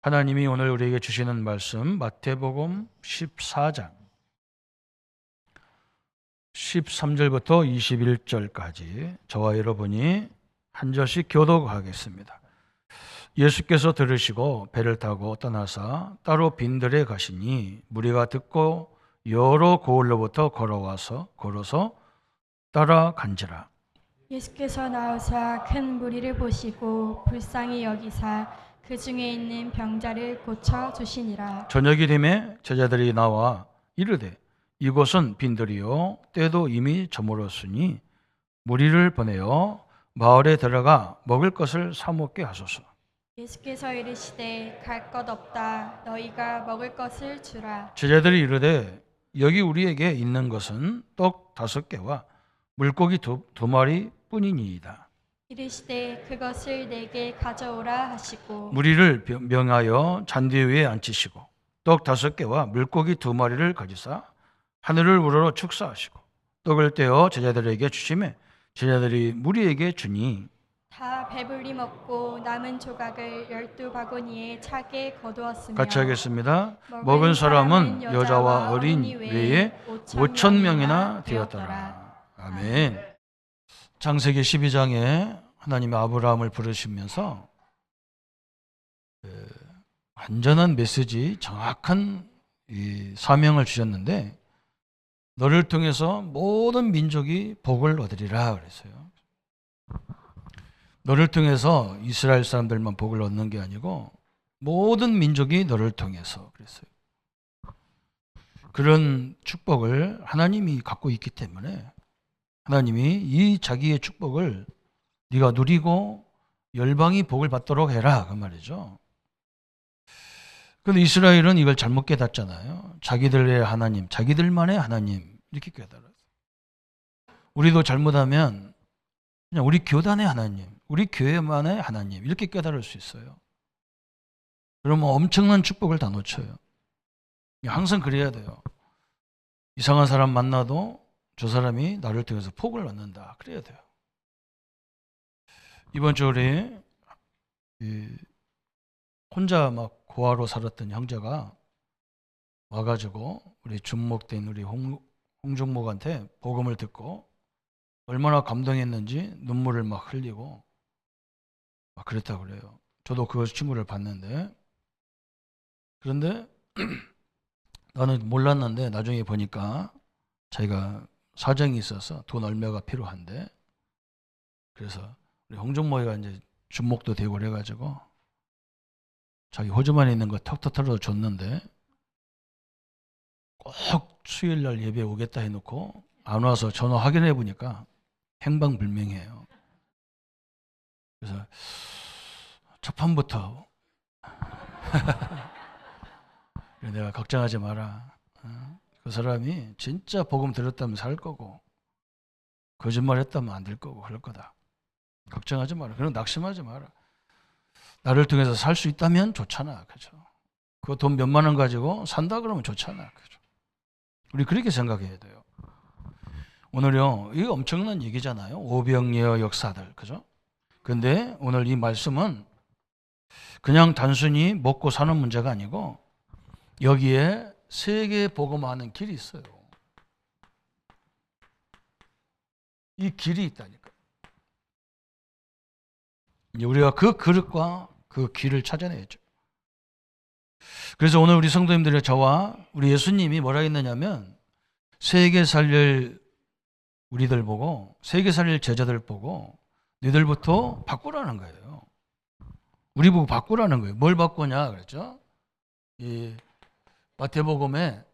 하나님이 오늘 우리에게 주시는 말씀 마태복음 14장 13절부터 21절까지 저와 여러분이 한 절씩 교독하겠습니다. 예수께서 들으시고 배를 타고 떠나사 따로 빈들에 가시니 무리가 듣고 여러 고을로부터 걸어서 따라간지라. 예수께서 나오사 큰 무리를 보시고 불쌍히 여기사 그 중에 있는 병자를 고쳐 주시니라. 저녁이 되매 제자들이 나와 이르되 이곳은 빈들이요 때도 이미 저물었으니 무리를 보내어 마을에 들어가 먹을 것을 사 먹게 하소서. 예수께서 이르시되 갈 것 없다. 너희가 먹을 것을 주라. 제자들이 이르되 여기 우리에게 있는 것은 떡 5개와 물고기 두 마리 뿐이니이다. 이르시되 그것을 내게 가져오라 하시고 무리를 명하여 잔디 위에 앉히시고 떡 5개와 물고기 2마리를 가지사 하늘을 우러러 축사하시고 떡을 떼어 제자들에게 주시매 제자들이 무리에게 주니 다 배불리 먹고 남은 조각을 12바구니에 차게 거두었으며 같이 하겠습니다. 먹은 사람은 여자와 어린 외에 5,000명이나 되었더라. 아멘. 창세기 12장에 하나님이 아브라함을 부르시면서 완전한 메시지, 정확한 이 사명을 주셨는데 너를 통해서 모든 민족이 복을 얻으리라 그랬어요. 너를 통해서 이스라엘 사람들만 복을 얻는 게 아니고 모든 민족이 너를 통해서 그랬어요. 그런 축복을 하나님이 갖고 있기 때문에 하나님이 이 자기의 축복을 네가 누리고 열방이 복을 받도록 해라 그 말이죠. 그런데 이스라엘은 이걸 잘못 깨닫잖아요. 자기들의 하나님, 자기들만의 하나님 이렇게 깨달았어요. 우리도 잘못하면 그냥 우리 교단의 하나님, 우리 교회만의 하나님 이렇게 깨달을 수 있어요. 그러면 엄청난 축복을 다 놓쳐요. 항상 그래야 돼요. 이상한 사람 만나도 저 사람이 나를 통해서 복을 얻는다. 그래야 돼요. 이번 주에 혼자 막 고아로 살았던 형제가 와가지고 우리 준목된 우리 홍종목한테 복음을 듣고 얼마나 감동했는지 눈물을 막 흘리고 막 그랬다고 그래요. 저도 그 친구를 봤는데 그런데 나는 몰랐는데 나중에 보니까 자기가 사정이 있어서 돈 얼마가 필요한데 그래서 우리 홍종목이가 이제 준목도 되고 그래가지고 자기 호주만에 있는 거 턱턱 털어 줬는데 꼭 수요일날 예배 오겠다 해놓고 안 와서 전화 확인해 보니까 행방불명이에요. 그래서 첫 판부터 내가 걱정하지 마라. 그 사람이 진짜 복음 들었다면 살 거고 거짓말 했다면 안 될 거고 그럴 거다. 걱정하지 마라. 그런 낙심하지 마라. 나를 통해서 살 수 있다면 좋잖아. 그죠? 그 돈 몇만 원 가지고 산다 그러면 좋잖아. 그죠? 우리 그렇게 생각해야 돼요. 오늘요, 이거 엄청난 얘기잖아요. 오병이어 역사들. 그죠? 근데 오늘 이 말씀은 그냥 단순히 먹고 사는 문제가 아니고 여기에 세계 복음화하는 길이 있어요. 이 길이 있다니까. 우리가 그 그릇과 그 길을 찾아내야죠. 그래서 오늘 우리 성도님들의 저와 우리 예수님이 뭐라 했느냐면 세계 살릴 우리들 보고 세계 살릴 제자들 보고 너희들부터 바꾸라는 거예요. 우리 보고 바꾸라는 거예요. 뭘 바꾸냐 그랬죠? 이 마태복음에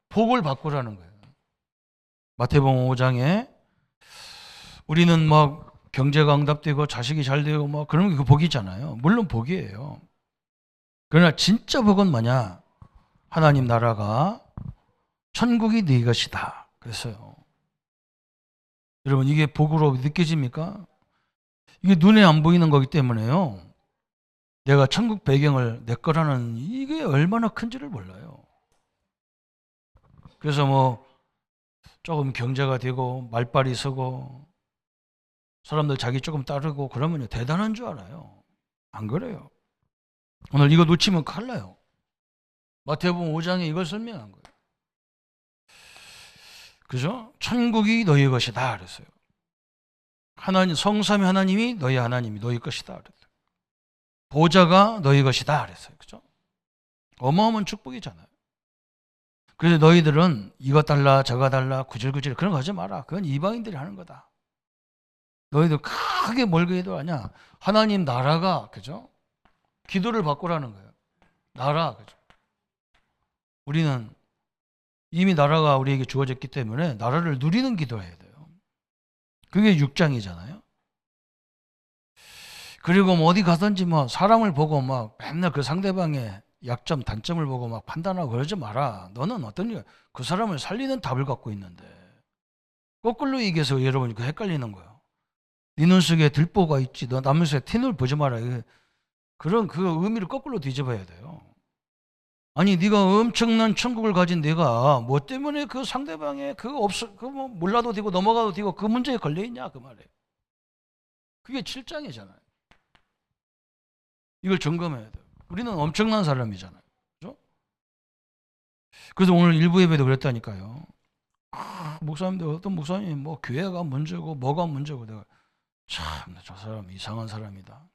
복을 바꾸라는 거예요. 마태복음 5장에 우리는 막 경제가 응답되고 자식이 잘 되고 뭐 그런 게 그 복이잖아요. 물론 복이에요. 그러나 진짜 복은 뭐냐? 하나님 나라가 천국이 네 것이다. 그랬어요. 여러분 이게 복으로 느껴집니까? 이게 눈에 안 보이는 거기 때문에요. 내가 천국 배경을 내 거라는 이게 얼마나 큰지를 몰라요. 그래서 뭐 조금 경제가 되고 말빨이 서고 사람들 자기 조금 따르고 그러면 대단한 줄 알아요. 안 그래요. 오늘 이거 놓치면 큰일 나요. 마태복음 5장에 이걸 설명한 거예요. 그죠? 천국이 너희 것이다 그랬어요. 하나님, 성삼위 하나님이 너희 하나님이 너희 것이다 그랬어요. 보좌가 너희 것이다 그랬어요. 그죠? 어마어마한 축복이잖아요. 그래서 너희들은 이거 달라 저거 달라 구질구질 그런 거 하지 마라. 그건 이방인들이 하는 거다. 너희들 크게 뭘 기도 하냐? 하나님 나라가, 그죠? 기도를 바꾸라는 거예요. 나라, 그죠? 우리는 이미 나라가 우리에게 주어졌기 때문에 나라를 누리는 기도를 해야 돼요. 그게 6장이잖아요. 그리고 뭐 어디 가든지 뭐 사람을 보고 막 맨날 그 상대방의 약점, 단점을 보고 막 판단하고 그러지 마라. 너는 그 사람을 살리는 답을 갖고 있는데 거꾸로 얘기해서 여러분이 그 헷갈리는 거예요. 네 눈 속에 들보가 있지. 너 남 눈 속에 티눈을 보지 마라. 그런 그 의미를 거꾸로 뒤집어야 돼요. 아니 네가 엄청난 천국을 가진 내가 뭐 때문에 그 상대방의 뭐 몰라도 되고 넘어가도 되고 그 문제에 걸려 있냐 그 말이에요. 그게 7장이잖아요. 이걸 점검해야 돼요. 우리는 엄청난 사람이잖아요. 그죠? 그래서 오늘 일부 예배도 그랬다니까요. 목사님들 어떤 목사님이 뭐 교회가 문제고 뭐가 문제고 내가 참 저 사람 이상한 사람이다.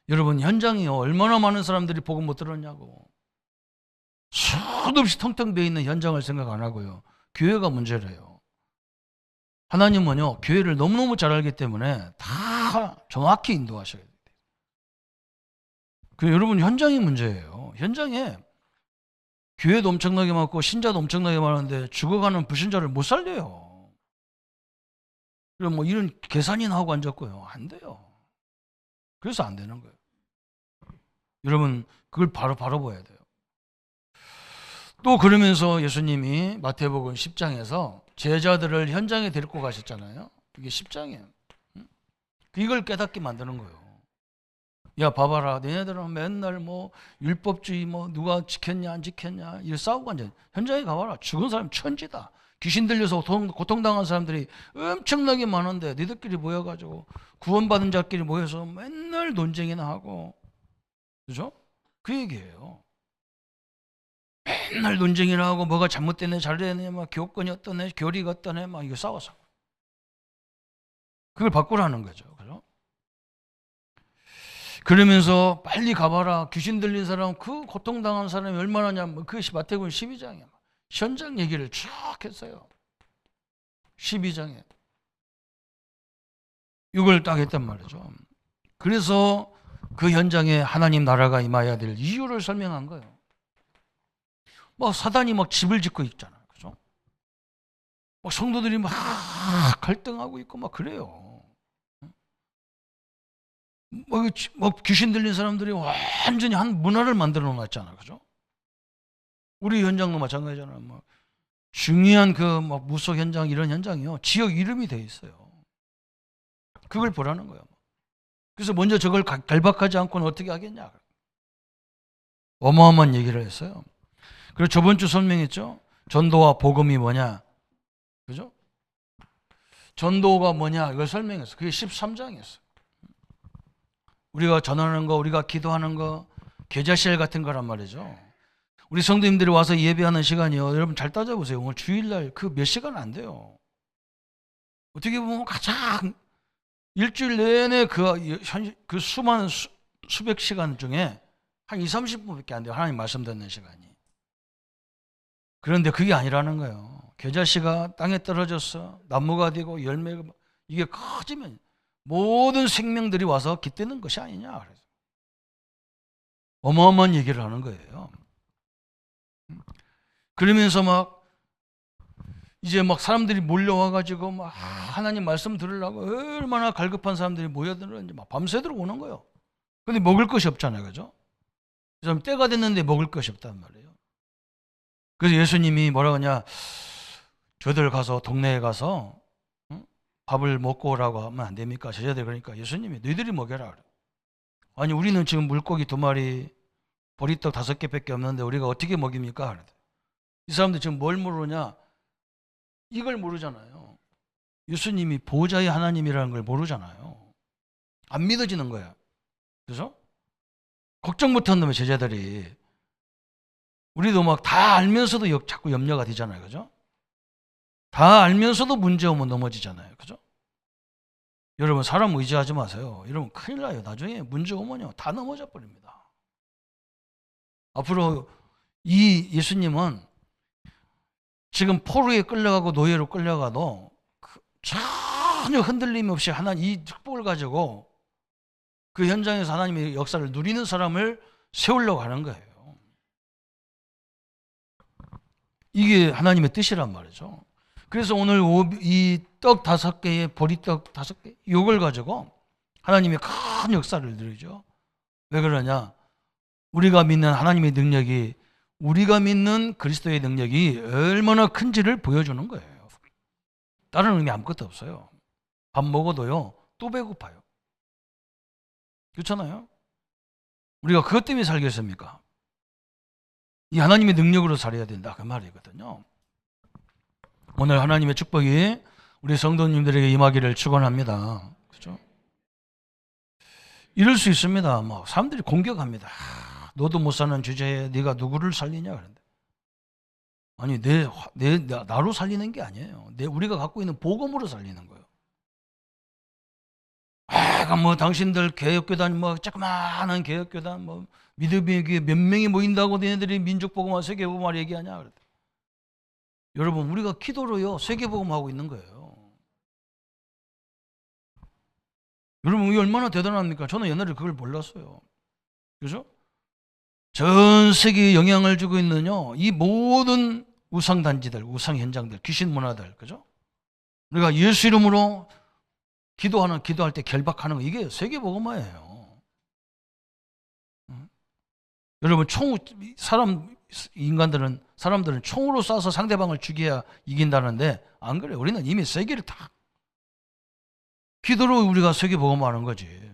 여러분 현장이요 얼마나 많은 사람들이 복음 못 들었냐고. 수도 없이 텅텅 비어 있는 현장을 생각 안 하고요. 교회가 문제래요. 하나님은요 교회를 너무너무 잘 알기 때문에 다 정확히 인도하셔야 돼요. 여러분 현장이 문제예요. 현장에 교회도 엄청나게 많고 신자도 엄청나게 많은데 죽어가는 불신자를 못 살려요. 그럼 뭐 이런 계산이나 하고 앉았고요. 안 돼요. 그래서 안 되는 거예요. 여러분 그걸 바로 봐야 돼요. 또 그러면서 예수님이 마태복음 10장에서 제자들을 현장에 데리고 가셨잖아요. 이게 10장이에요. 이걸 깨닫게 만드는 거예요. 야 봐봐라 너네들은 맨날 뭐 율법주의 뭐 누가 지켰냐 안 지켰냐 이걸 싸우고 앉아. 현장에 가봐라. 죽은 사람 천지다. 귀신 들려서 고통당한 사람들이 엄청나게 많은데 너희들끼리 모여가지고 구원받은 자끼리 모여서 맨날 논쟁이나 하고 그죠? 그 얘기예요. 맨날 논쟁이나 하고 뭐가 잘못됐네 잘됐네 막 교권이 어떠네 교리가 어떠네 막 이거 싸워서 그걸 바꾸라는 거죠. 그죠? 그러면서 빨리 가봐라. 귀신 들린 사람 그 고통당한 사람이 얼마나냐 그것이 마태복음 12장이야. 현장 얘기를 쭉 했어요. 12장에 이걸 딱 했단 말이죠. 그래서 그 현장에 하나님 나라가 임해야 될 이유를 설명한 거예요. 뭐 사단이 막 집을 짓고 있잖아요. 그죠? 막 성도들이 막 갈등하고 있고 막 그래요. 뭐 귀신 들린 사람들이 완전히 한 문화를 만들어 놨잖아요. 그죠? 우리 현장도 마찬가지잖아요. 뭐 중요한 그 막 무속 현장 이런 현장이요. 지역 이름이 돼 있어요. 그걸 보라는 거예요. 그래서 먼저 저걸 갈박하지 않고는 어떻게 하겠냐. 어마어마한 얘기를 했어요. 그리고 저번 주 설명했죠. 전도와 복음이 뭐냐. 그죠? 전도가 뭐냐 이걸 설명했어요. 그게 13장이었어요. 우리가 전하는 거, 우리가 기도하는 거, 계좌시엘 같은 거란 말이죠. 우리 성도님들이 와서 예배하는 시간이요. 여러분 잘 따져보세요. 오늘 주일날 그 몇 시간 안 돼요. 어떻게 보면 가장 일주일 내내 그 수많은 수백 시간 중에 한 20-30분밖에 안 돼요. 하나님 말씀 듣는 시간이. 그런데 그게 아니라는 거예요. 겨자씨가 땅에 떨어졌어. 나무가 되고 열매가 이게 커지면 모든 생명들이 와서 깃드는 것이 아니냐. 그래서 어마어마한 얘기를 하는 거예요. 그러면서 막 이제 막 사람들이 몰려와가지고 막 하나님 말씀 들으려고 얼마나 갈급한 사람들이 모여들었는지 막 밤새도록 오는 거예요. 근데 먹을 것이 없잖아요. 그죠? 그래서 때가 됐는데 먹을 것이 없단 말이에요. 그래서 예수님이 뭐라고 하냐. 저들 가서 동네에 가서 밥을 먹고 오라고 하면 안 됩니까? 제자들 그러니까 예수님이 너희들이 먹여라. 아니 우리는 지금 물고기 2마리 보리떡 5개밖에 없는데 우리가 어떻게 먹입니까? 이 사람들 지금 뭘 모르냐? 이걸 모르잖아요. 예수님이 보호자의 하나님이라는 걸 모르잖아요. 안 믿어지는 거야. 그죠? 걱정 못한 놈의 제자들이 우리도 막 다 알면서도 자꾸 염려가 되잖아요. 그죠? 다 알면서도 문제 오면 넘어지잖아요. 그죠? 여러분 사람 의지하지 마세요. 여러분 큰일 나요. 나중에 문제 오면요 다 넘어져 버립니다. 앞으로 이 예수님은 지금 포로에 끌려가고 노예로 끌려가도 전혀 흔들림 없이 하나님 이 축복을 가지고 그 현장에서 하나님의 역사를 누리는 사람을 세우려고 하는 거예요. 이게 하나님의 뜻이란 말이죠. 그래서 오늘 이 떡 5개의 보리떡 5개 이걸 가지고 하나님의 큰 역사를 누리죠. 왜 그러냐? 우리가 믿는 하나님의 능력이 우리가 믿는 그리스도의 능력이 얼마나 큰지를 보여주는 거예요. 다른 의미 아무것도 없어요. 밥 먹어도요 또 배고파요. 그렇잖아요. 우리가 그것 때문에 살겠습니까? 이 하나님의 능력으로 살아야 된다 그 말이거든요. 오늘 하나님의 축복이 우리 성도님들에게 임하기를 축원합니다. 그렇죠? 이럴 수 있습니다. 뭐 사람들이 공격합니다. 너도 못 사는 주제에 네가 누구를 살리냐 그런데 아니 나로 살리는 게 아니에요. 우리가 갖고 있는 복음으로 살리는 거예요. 뭐 당신들 개혁교단 뭐 조그마한 개혁교단 뭐 믿음이 몇 명이 모인다고 너희들이 민족복음화 세계복음화 얘기하냐 그랬대. 여러분 우리가 기도로요 세계복음하고 있는 거예요. 여러분 이게 얼마나 대단합니까? 저는 옛날에 그걸 몰랐어요. 그죠? 전 세계에 영향을 주고 있는요 이 모든 우상단지들, 우상현장들, 귀신 문화들, 그죠? 우리가 예수 이름으로 기도할 때 결박하는 거 이게 세계복음화예요. 여러분 사람들은 총으로 쏴서 상대방을 죽여야 이긴다는데 안 그래요. 우리는 이미 세계를 다 기도로 우리가 세계복음화하는 거지.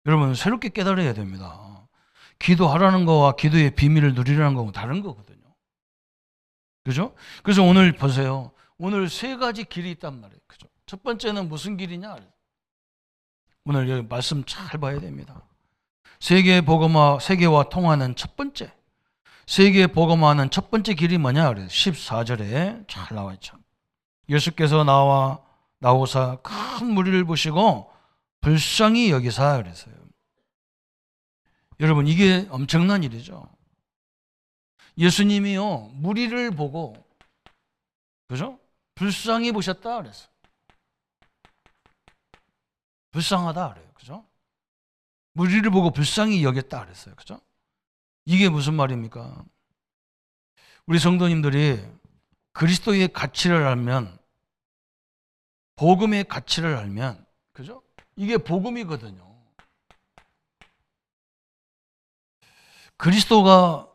여러분 새롭게 깨달아야 됩니다. 기도하라는 거와 기도의 비밀을 누리라는 거는 다른 거거든요. 그죠? 그래서 오늘 보세요. 오늘 3가지 길이 있단 말이에요. 그죠? 첫 번째는 무슨 길이냐? 오늘 여기 말씀 잘 봐야 됩니다. 세계와 통하는 첫 번째. 세계 복음화하는 첫 번째 길이 뭐냐? 그래서 14절에 잘 나와 있죠. 예수께서 나오사 큰 무리를 보시고 불쌍히 여기사 그랬어요. 여러분 이게 엄청난 일이죠. 예수님이요 무리를 보고 그죠? 불쌍히 보셨다 그랬어요. 불쌍하다 그래요. 그죠? 무리를 보고 불쌍히 여겼다 그랬어요. 그죠? 이게 무슨 말입니까? 우리 성도님들이 그리스도의 가치를 알면 복음의 가치를 알면 그죠? 이게 복음이거든요. 그리스도가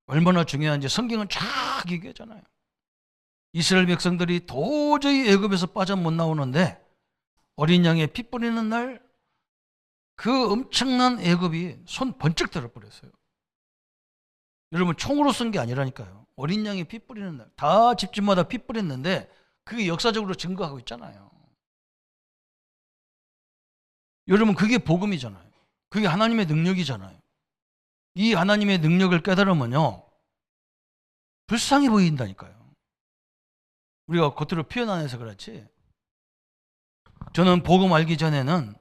얼마나 중요한지 성경은 쫙 얘기하잖아요. 이스라엘 백성들이 도저히 애굽에서 빠져 못 나오는데 어린 양의 피 뿌리는 날 그 엄청난 애굽이 손 번쩍 들어버렸어요. 여러분 총으로 쏜 게 아니라니까요. 어린 양이 피 뿌리는 날 다 집집마다 피 뿌렸는데 그게 역사적으로 증거하고 있잖아요. 여러분 그게 복음이잖아요. 그게 하나님의 능력이잖아요. 이 하나님의 능력을 깨달으면요 불쌍히 보인다니까요. 우리가 겉으로 표현 안 해서 그렇지 저는 복음 알기 전에는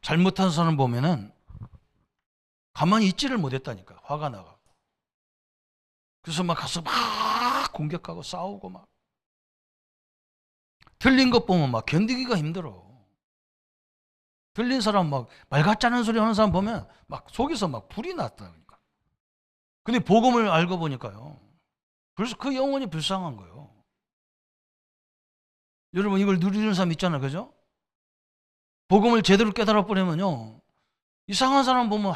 잘못한 사람 보면은 가만히 있지를 못했다니까. 화가 나가. 그래서 막 가서 막 공격하고 싸우고 막 틀린 것 보면 막 견디기가 힘들어. 틀린 사람 막 말 같지 않은 소리 하는 사람 보면 막 속에서 막 불이 났다니까. 근데 복음을 알고 보니까요. 그래서 그 영혼이 불쌍한 거예요. 여러분 이걸 누리는 사람 있잖아요. 그죠? 복음을 제대로 깨달아 버리면요. 이상한 사람 보면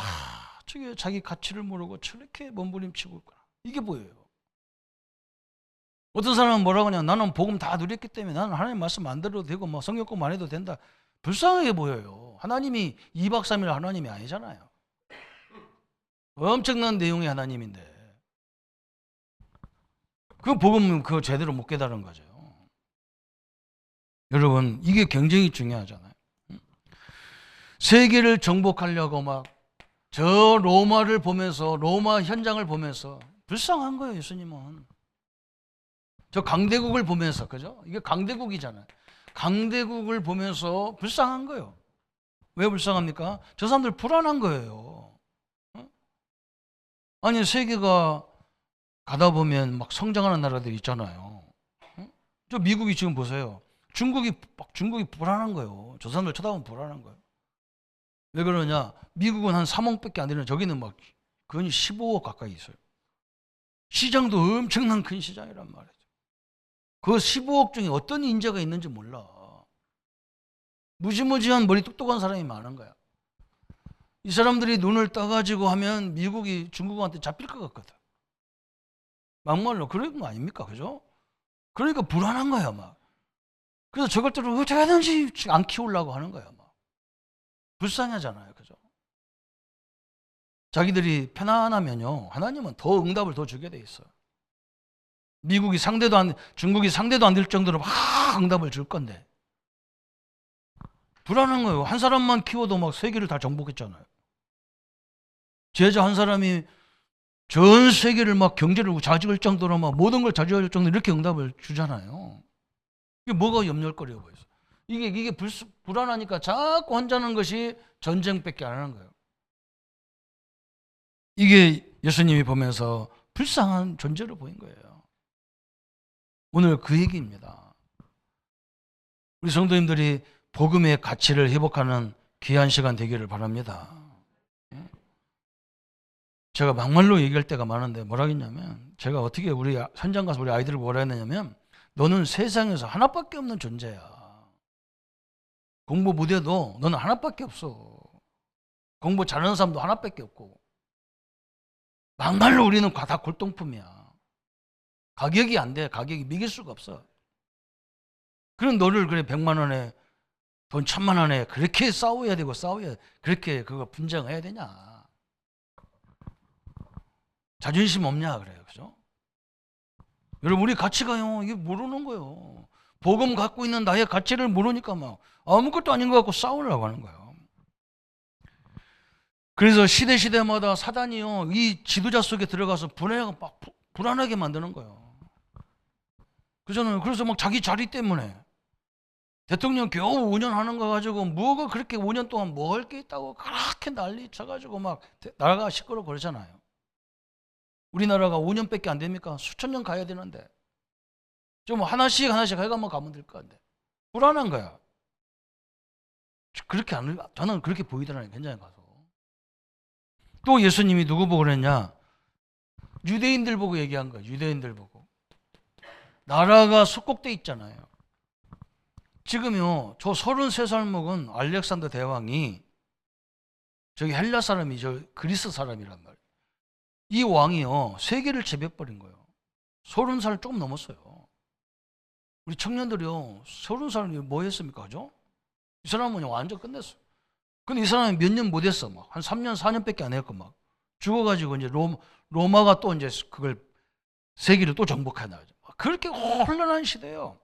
저게 자기 가치를 모르고 저렇게 몸부림치고 있구나. 이게 보여요. 어떤 사람은 뭐라고 하냐. 나는 복음 다 누렸기 때문에 나는 하나님 말씀 안 들어도 되고 뭐 성경 공부 안 해도 된다. 불쌍하게 보여요. 하나님이 2박 3일 하나님이 아니잖아요. 엄청난 내용의 하나님인데 그 복음 그거 제대로 못 깨달은 거죠. 여러분 이게 굉장히 중요하잖아요. 세계를 정복하려고 막 저 로마를 보면서, 로마 현장을 보면서 불쌍한 거예요, 예수님은. 저 강대국을 보면서, 그죠? 이게 강대국이잖아요. 강대국을 보면서 불쌍한 거예요. 왜 불쌍합니까? 저 사람들 불안한 거예요. 아니, 세계가 가다 보면 막 성장하는 나라들 있잖아요. 저 미국이 지금 보세요. 중국이 불안한 거예요. 저 사람들 쳐다보면 불안한 거예요. 왜 그러냐? 미국은 한 3억밖에 안 되는, 저기는 막 거의 15억 가까이 있어요. 시장도 엄청난 큰 시장이란 말이죠. 그 15억 중에 어떤 인재가 있는지 몰라. 무지무지한 머리 똑똑한 사람이 많은 거야. 이 사람들이 눈을 떠가지고 하면 미국이 중국한테 잡힐 것 같거든. 막말로 그런 거 아닙니까? 그죠? 그러니까 불안한 거야, 막. 그래서 저것들을 어떻게든지 안 키우려고 하는 거야, 막. 불쌍하잖아요, 그죠? 자기들이 편안하면요, 하나님은 더 응답을 더 주게 돼 있어요. 중국이 상대도 안 될 정도로 막 응답을 줄 건데. 불안한 거예요. 한 사람만 키워도 막 세계를 다 정복했잖아요. 제자 한 사람이 전 세계를 막 경제를 좌지할 정도로 막 모든 걸 좌지할 정도로 이렇게 응답을 주잖아요. 이게 뭐가 염려거리가 보여요? 이게 불안하니까 자꾸 혼자는 것이 전쟁밖에 안 하는 거예요. 이게 예수님이 보면서 불쌍한 존재로 보인 거예요. 오늘 그 얘기입니다. 우리 성도님들이 복음의 가치를 회복하는 귀한 시간 되기를 바랍니다. 제가 막말로 얘기할 때가 많은데 뭐라 했냐면, 제가 어떻게 우리 현장 가서 우리 아이들을 뭐라 했냐면, 너는 세상에서 하나밖에 없는 존재야. 공부 못해도 너는 하나밖에 없어. 공부 잘하는 사람도 하나밖에 없고. 막말로 우리는 다 골동품이야. 가격이 안 돼. 가격이 매길 수가 없어. 그런 너를 그래 100만 원에 돈 1000만 원에 그렇게 싸워야 되고 그렇게 그거 분쟁해야 되냐. 자존심 없냐 그래요. 그죠? 여러분, 우리 가치가요, 이게 모르는 거예요. 복음 갖고 있는 나의 가치를 모르니까 막 아무것도 아닌 것 같고 싸우려고 하는 거예요. 그래서 시대마다 사단이요, 이 지도자 속에 들어가서 불안하게 만드는 거예요. 그잖아요. 그래서 막 자기 자리 때문에 대통령 겨우 5년 하는 거 가지고 뭐가 그렇게 5년 동안 뭐 할 게 있다고 그렇게 난리 쳐가지고 막 나라가 시끄럽고 그러잖아요. 우리나라가 5년밖에 안 됩니까? 수천 년 가야 되는데 좀 하나씩 해가면 가면 될 것 같은데 불안한 거야. 저는 그렇게 보이더라고요. 현장에 가서. 또 예수님이 누구 보고 그랬냐? 유대인들 보고 얘기한 거예요. 유대인들 보고. 나라가 속국돼 있잖아요. 지금요, 저 33살 먹은 알렉산더 대왕이, 저기 헬라 사람이 저 그리스 사람이란 말이에요. 이 왕이요, 세계를 제패버린 거예요. 30살 조금 넘었어요. 우리 청년들이요, 30살이 뭐 했습니까? 그죠? 이 사람은 완전 끝냈어요. 근데 이 사람이 몇 년 못했어. 막 한 3년, 4년밖에 안 했고 막 죽어가지고 이제 로마가 또 이제 그걸 세계를 또 정복해 나가죠. 그렇게 혼란한 시대예요.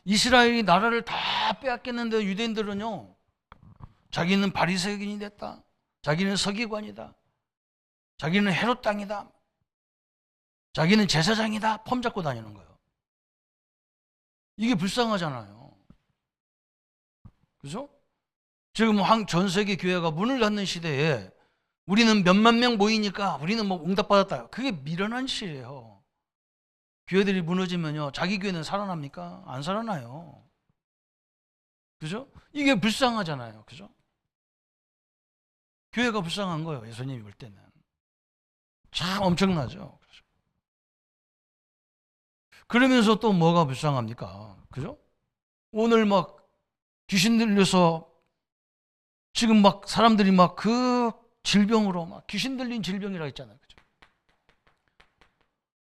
이스라엘이 나라를 다 빼앗겼는데 유대인들은요, 자기는 바리새인이 됐다. 자기는 서기관이다. 자기는 헤롯 땅이다. 자기는 제사장이다. 폼 잡고 다니는 거예요. 이게 불쌍하잖아요. 그죠? 지금 전 세계 교회가 문을 닫는 시대에 우리는 몇만 명 모이니까 우리는 뭐 응답받았다. 그게 미련한 시예요. 교회들이 무너지면요, 자기 교회는 살아납니까? 안 살아나요. 그죠? 이게 불쌍하잖아요. 그죠? 교회가 불쌍한 거예요. 예수님이 볼 때는. 참 엄청나죠. 그러면서 또 뭐가 불쌍합니까? 그죠? 오늘 막 귀신 들려서 지금 막 사람들이 막 그 질병으로 막 귀신 들린 질병이라고 했잖아요. 그죠?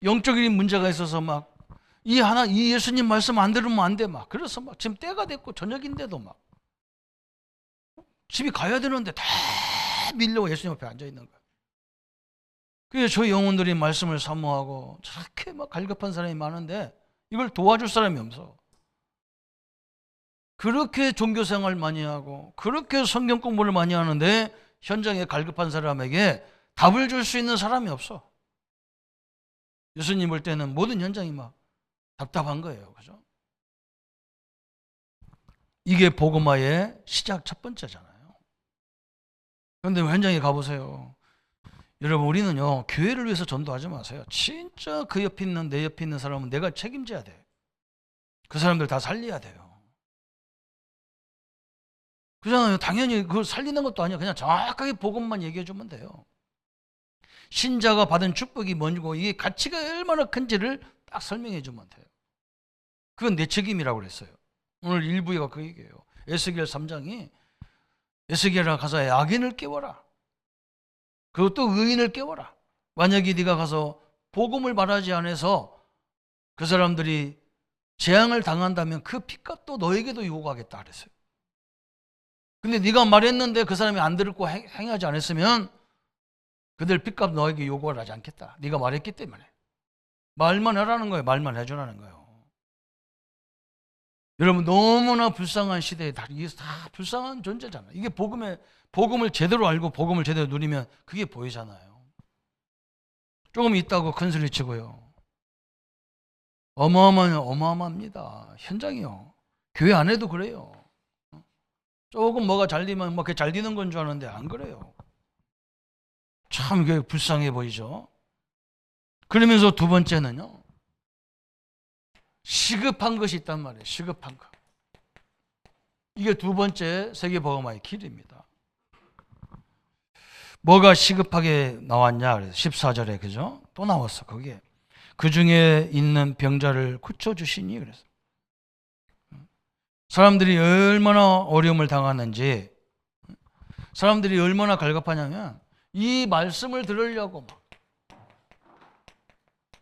영적인 문제가 있어서 막 이 예수님 말씀 안 들으면 안 돼. 막 그래서 막 지금 때가 됐고 저녁인데도 막 집에 가야 되는데 다 밀려고 예수님 앞에 앉아 있는 거예요. 그래서 저희 영혼들이 말씀을 사모하고 저렇게 막 갈급한 사람이 많은데 이걸 도와줄 사람이 없어. 그렇게 종교생활 많이 하고 그렇게 성경 공부를 많이 하는데 현장에 갈급한 사람에게 답을 줄 수 있는 사람이 없어. 예수님 볼 때는 모든 현장이 막 답답한 거예요. 그죠? 이게 복음화의 시작 첫 번째잖아요. 그런데 현장에 가보세요. 여러분, 우리는요, 교회를 위해서 전도하지 마세요. 진짜 그 옆에 있는, 내 옆에 있는 사람은 내가 책임져야 돼. 그 사람들 다 살려야 돼요. 그잖아요. 당연히 그걸 살리는 것도 아니야. 그냥 정확하게 복음만 얘기해 주면 돼요. 신자가 받은 축복이 뭔고, 이게 가치가 얼마나 큰지를 딱 설명해 주면 돼요. 그건 내 책임이라고 그랬어요. 오늘 1부가 그 얘기예요. 에스겔 3장이 에스겔아 가서 악인을 깨워라. 그리고 또 의인을 깨워라. 만약에 네가 가서 복음을 말하지 않아서 그 사람들이 재앙을 당한다면 그 핏값도 너에게도 요구하겠다 그랬어요. 근데 네가 말했는데 그 사람이 안 듣고 행하지 않았으면 그들 핏값 너에게 요구를 하지 않겠다. 네가 말했기 때문에. 말만 하라는 거예요. 말만 해주라는 거예요. 여러분, 너무나 불쌍한 시대에 이게 다 불쌍한 존재잖아요. 이게 복음을 제대로 알고 복음을 제대로 누리면 그게 보이잖아요. 조금 있다고 큰 소리 치고요. 어마어마합니다. 현장이요. 교회 안에도 그래요. 조금 뭐가 잘 되면 그게 잘 되는 건 줄 아는데 안 그래요. 참 이게 불쌍해 보이죠. 그러면서 두 번째는요, 시급한 것이 있단 말이에요. 시급한 것. 이게 두 번째 세계복음화의 길입니다. 뭐가 시급하게 나왔냐? 그래서 14절에 그죠? 또 나왔어. 거기에 그 중에 있는 병자를 고쳐주시니 그래서 사람들이 얼마나 어려움을 당하는지, 사람들이 얼마나 갈급하냐면 이 말씀을 들으려고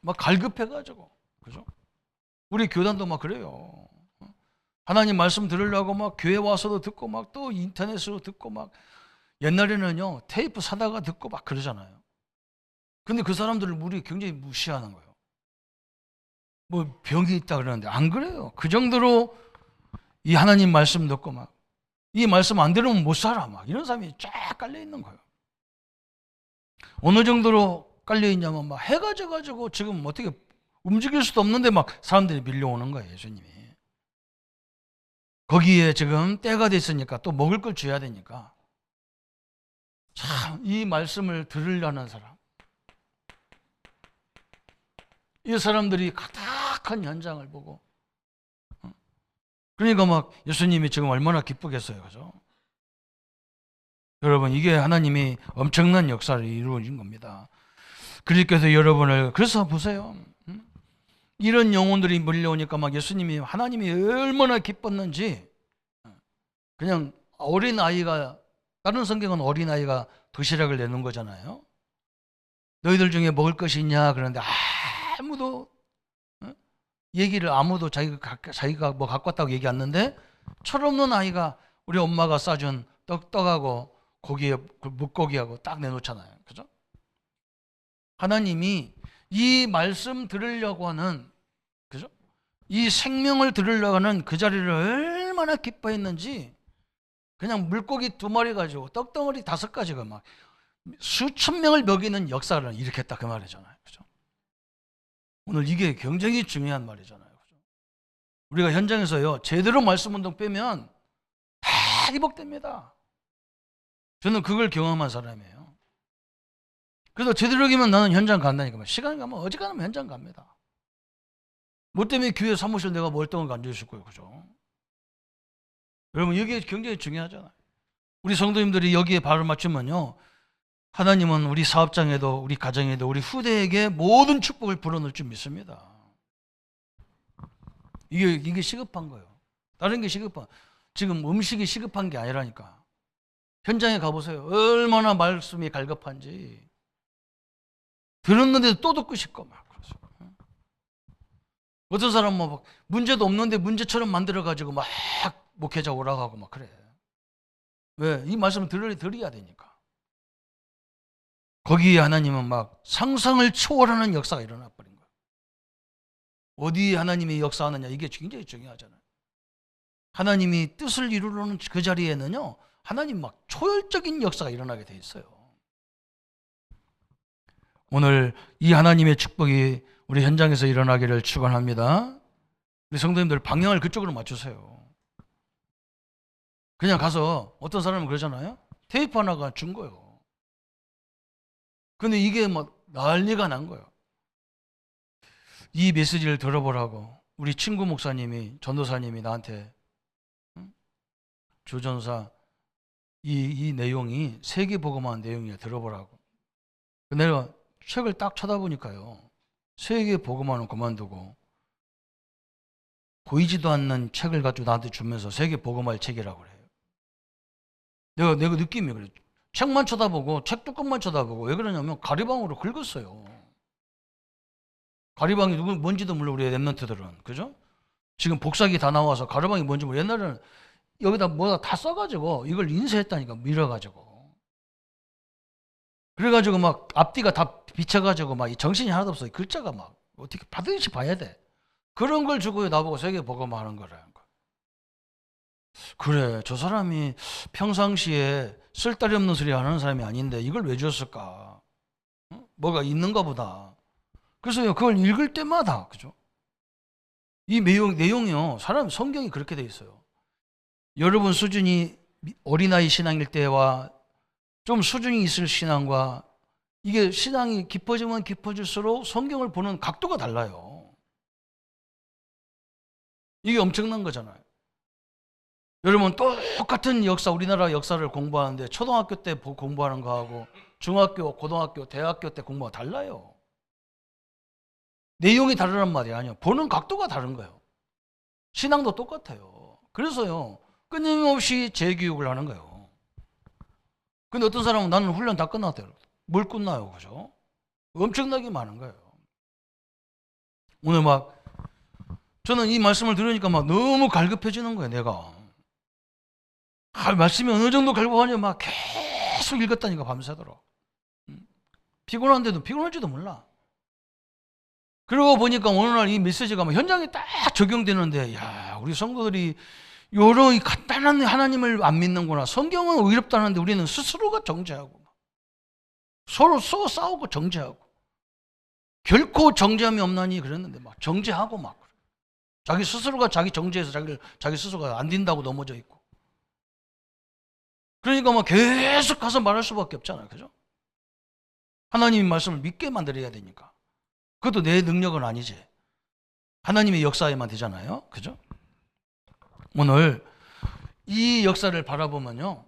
막 갈급해가지고, 그죠? 우리 교단도 막 그래요. 하나님 말씀 들으려고 막 교회 와서도 듣고 막 또 인터넷으로 듣고 막, 옛날에는요 테이프 사다가 듣고 막 그러잖아요. 근데 그 사람들을 우리 굉장히 무시하는 거예요. 뭐 병이 있다 그러는데 안 그래요. 그 정도로 이 하나님 말씀 듣고 막 이 말씀 안 들으면 못 살아 막 이런 사람이 쫙 깔려 있는 거예요. 어느 정도로 깔려 있냐면 막 해가 져가지고 지금 어떻게 움직일 수도 없는데 막 사람들이 밀려오는 거예요. 예수님이 거기에 지금 때가 됐으니까 또 먹을 걸 줘야 되니까 참 이 말씀을 들으려는 사람, 이 사람들이 가득한 현장을 보고, 그러니까 막 예수님이 지금 얼마나 기쁘겠어요. 그죠? 여러분, 이게 하나님이 엄청난 역사를 이루어진 겁니다. 그리스도께서 여러분을, 그래서 보세요. 이런 영혼들이 몰려오니까 막 예수님이, 하나님이 얼마나 기뻤는지, 그냥 어린아이가, 다른 성경은 어린아이가 도시락을 내는 거잖아요. 너희들 중에 먹을 것이 있냐? 그러는데 아무도 자기가 뭐 갖고 왔다고 얘기 안 하는데, 철없는 아이가 우리 엄마가 싸준 떡하고 고기에 묵고기하고 딱 내놓잖아요. 그죠? 하나님이 이 말씀 들으려고 하는, 그죠? 이 생명을 들으려고 하는 그 자리를 얼마나 기뻐했는지, 그냥 물고기 2마리 가지고 떡덩어리 5가지가 막 수천 명을 먹이는 역사를 일으켰다 그 말이잖아요. 그죠? 오늘 이게 굉장히 중요한 말이잖아요. 그죠? 우리가 현장에서요 제대로 말씀 운동 빼면 다 회복됩니다. 저는 그걸 경험한 사람이에요. 그래서 제대로 하면 나는 현장 간다니까. 시간 가면 어지간하면 현장 갑니다. 뭐 때문에 교회 사무실 내가 멀쩡하게 앉아있을 거예요. 그죠? 여러분, 이게 굉장히 중요하잖아요. 우리 성도님들이 여기에 발을 맞추면요, 하나님은 우리 사업장에도, 우리 가정에도, 우리 후대에게 모든 축복을 불어넣을 줄 믿습니다. 이게 시급한 거예요. 다른 게 시급한, 지금 음식이 시급한 게 아니라니까. 현장에 가보세요. 얼마나 말씀이 갈급한지. 들었는데도 또 듣고 싶고 막. 어떤 사람은 막 문제도 없는데 문제처럼 만들어가지고 막 목회자 오라가고 막 그래. 왜? 이 말씀을 들어야 되니까. 거기에 하나님은 막 상상을 초월하는 역사가 일어나 버린 거예요. 어디에 하나님이 역사하느냐, 이게 굉장히 중요하잖아요. 하나님이 뜻을 이루려는 그 자리에는요, 하나님 막 초월적인 역사가 일어나게 돼 있어요. 오늘 이 하나님의 축복이 우리 현장에서 일어나기를 축원합니다. 우리 성도님들 방향을 그쪽으로 맞추세요. 그냥 가서 어떤 사람은 그러잖아요. 테이프 하나가 준 거예요. 근데 이게 막 난리가 난 거예요. 이 메시지를 들어보라고 우리 친구 목사님이, 전도사님이 나한테 조전사 이 내용이 세계복음화 내용이야, 들어보라고. 내가 책을 딱 쳐다보니까요, 세계복음화는 그만두고 보이지도 않는 책을 가지고 나한테 주면서 세계복음화의 책이라고 그래요. 내가 느낌이 그래요. 책만 쳐다보고 책 뚜껑만 쳐다보고. 왜 그러냐면 가리방으로 긁었어요. 가리방이 뭔지도 몰라, 우리 랩런트들은. 그죠? 지금 복사기 다 나와서 가리방이 뭔지 몰라. 옛날에는 여기다 뭐다 다 써가지고 이걸 인쇄했다니까, 밀어가지고. 그래가지고 막 앞뒤가 다 비쳐가지고 막 정신이 하나도 없어요. 글자가 막 어떻게 받듯이 봐야 돼. 그런 걸 주고 나보고 세계복음화 하는 거라는 거. 그래, 저 사람이 평상시에 쓸데리 없는 소리 하는 사람이 아닌데 이걸 왜 줬을까? 뭐가 있는가 보다. 그래서 그걸 읽을 때마다, 그죠? 이 내용이요, 성경이 그렇게 돼 있어요. 여러분 수준이 어린아이 신앙일 때와 좀 수준이 있을 신앙과, 이게 신앙이 깊어지면 깊어질수록 성경을 보는 각도가 달라요. 이게 엄청난 거잖아요. 여러분 똑같은 역사, 우리나라 역사를 공부하는데 초등학교 때 공부하는 거하고 중학교, 고등학교, 대학교 때 공부가 달라요. 내용이 다르란 말이 아니에요. 보는 각도가 다른 거예요. 신앙도 똑같아요. 그래서요, 끊임없이 재교육을 하는 거예요. 근데 어떤 사람은 나는 훈련 다 끝났대요. 뭘 끝나요, 그죠? 엄청나게 많은 거예요. 오늘 막 저는 이 말씀을 들으니까 막 너무 갈급해지는 거예요, 내가. 말씀이 어느 정도 갈급하냐, 막 계속 읽었다니까, 밤새도록. 피곤한데도 피곤할지도 몰라. 그러고 보니까 어느 날 이 메시지가 막 현장에 딱 적용되는데, 야, 우리 성도들이 요런 간단한 하나님을 안 믿는구나. 성경은 의롭다는데 우리는 스스로가 정죄하고 서로 싸우고 정죄하고, 결코 정죄함이 없나니 그랬는데 막 정죄하고 막 자기 스스로가 자기 정죄해서 자기 스스로가 안 된다고 넘어져 있고. 그러니까 막 계속 가서 말할 수밖에 없잖아요, 그죠? 하나님의 말씀을 믿게 만들어야 되니까. 그것도 내 능력은 아니지. 하나님의 역사에만 되잖아요, 그죠? 오늘 이 역사를 바라보면요,